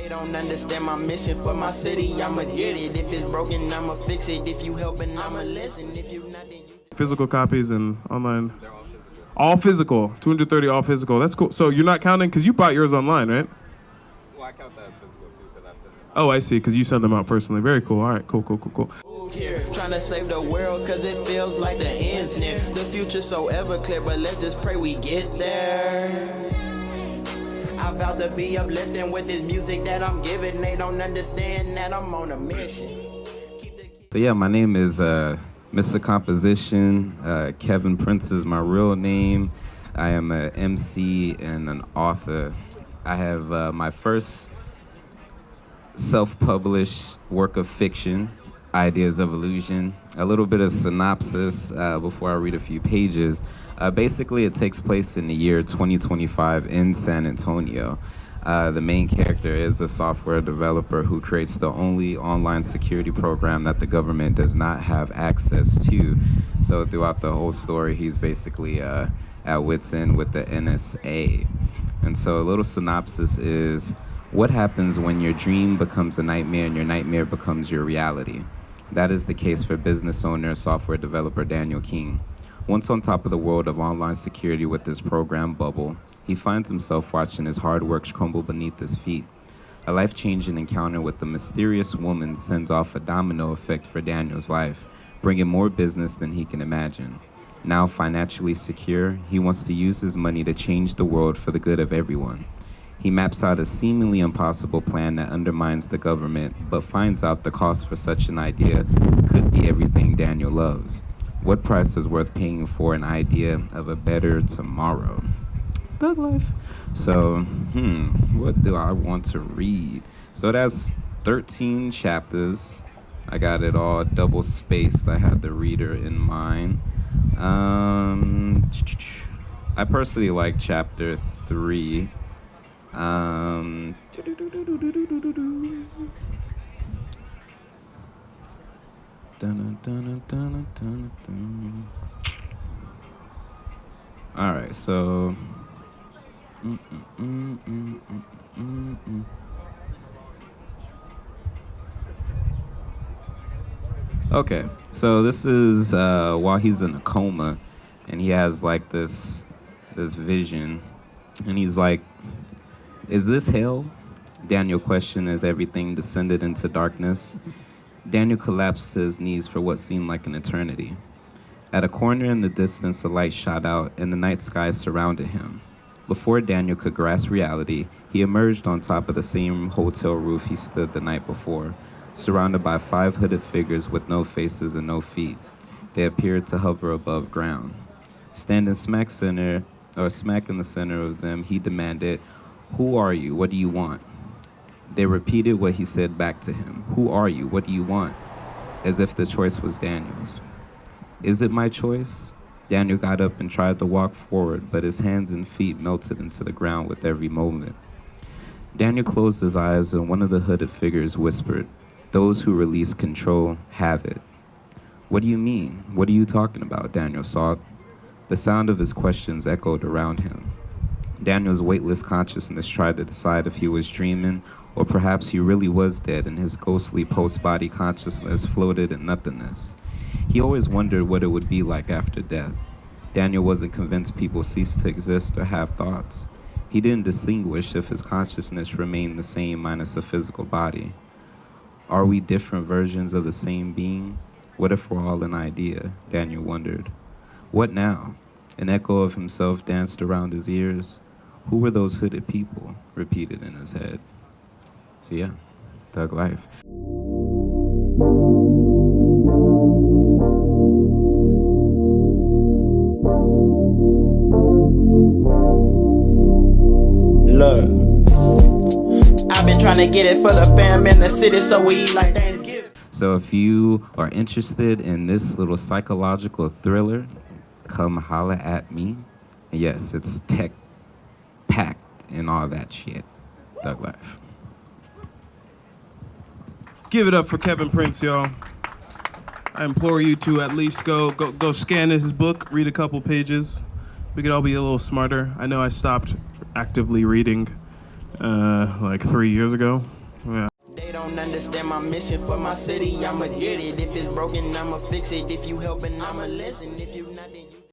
They don't understand my mission for my city, I'ma get it. If it's broken, I'ma fix it. If you helping, I'ma listen. If you not, then you... Physical copies and online? They're all physical. 230 all physical. That's cool. So you're not counting, because you bought yours online, right? Well, I count that as physical too, because I send them out. Oh, I see, because you send them out personally. Very cool. All right, cool. Here, trying to save the world, cause it feels like the end's near. The future's so ever clear, but let's just pray we get there. I vow to be uplifting with this music that I'm giving. They don't understand that I'm on a mission. So yeah, my name is Mr. Composition. Kevin Prince is my real name. I am an MC and an author. I have my first self-published work of fiction, Ideas of Illusion. A little bit of synopsis before I read a few pages. Basically, it takes place in the year 2025 in San Antonio. The main character is a software developer who creates the only online security program that the government does not have access to. So throughout the whole story, he's basically at wit's end with the NSA. And so a little synopsis is, what happens when your dream becomes a nightmare and your nightmare becomes your reality? That is the case for business owner and software developer Daniel King. Once on top of the world of online security with his program bubble, he finds himself watching his hard work crumble beneath his feet. A life-changing encounter with the mysterious woman sends off a domino effect for Daniel's life, bringing more business than he can imagine. Now financially secure, he wants to use his money to change the world for the good of everyone. He maps out a seemingly impossible plan that undermines the government, but finds out the cost for such an idea could be everything Daniel loves. What price is worth paying for an idea of a better tomorrow? Thug life. So, what do I want to read? So that's 13 chapters. I got it all double spaced. I had the reader in mind. I personally like chapter 3. All right, so okay, so this is while he's in a coma, and he has like this vision, and he's like, "Is this hell?" Daniel questioned as everything descended into darkness. Daniel collapsed to his knees for what seemed like an eternity. At a corner in the distance, a light shot out, and the night sky surrounded him. Before Daniel could grasp reality, he emerged on top of the same hotel roof he stood the night before, surrounded by 5 hooded figures with no faces and no feet. They appeared to hover above ground. Standing smack in the center of them, he demanded, "Who are you? What do you want?" They repeated what he said back to him. "Who are you? What do you want?" As if the choice was Daniel's. "Is it my choice?" Daniel got up and tried to walk forward, but his hands and feet melted into the ground with every movement. Daniel closed his eyes, and one of the hooded figures whispered, "Those who release control have it." "What do you mean? What are you talking about?" Daniel sought. The sound of his questions echoed around him. Daniel's weightless consciousness tried to decide if he was dreaming, or perhaps he really was dead and his ghostly post-body consciousness floated in nothingness. He always wondered what it would be like after death. Daniel wasn't convinced people ceased to exist or have thoughts. He didn't distinguish if his consciousness remained the same minus a physical body. Are we different versions of the same being? What if we're all an idea? Daniel wondered. What now? An echo of himself danced around his ears. Who were those hooded people? Repeated in his head. So yeah, thug life. Look, I've been trying to get it for the fam in the city, so we eat like Thanksgiving. So if you are interested in this little psychological thriller, come holla at me. Yes, it's tech packed and all that shit. Thug life. Give it up for Kevin Prince, y'all. I implore you to at least go scan his book, read a couple pages. We could all be a little smarter. I know I stopped actively reading like 3 years ago. Yeah. They don't understand my mission for my city, I'ma get it. If it's broken, I'ma fix it. If you helping, I'ma listen. If you not, then you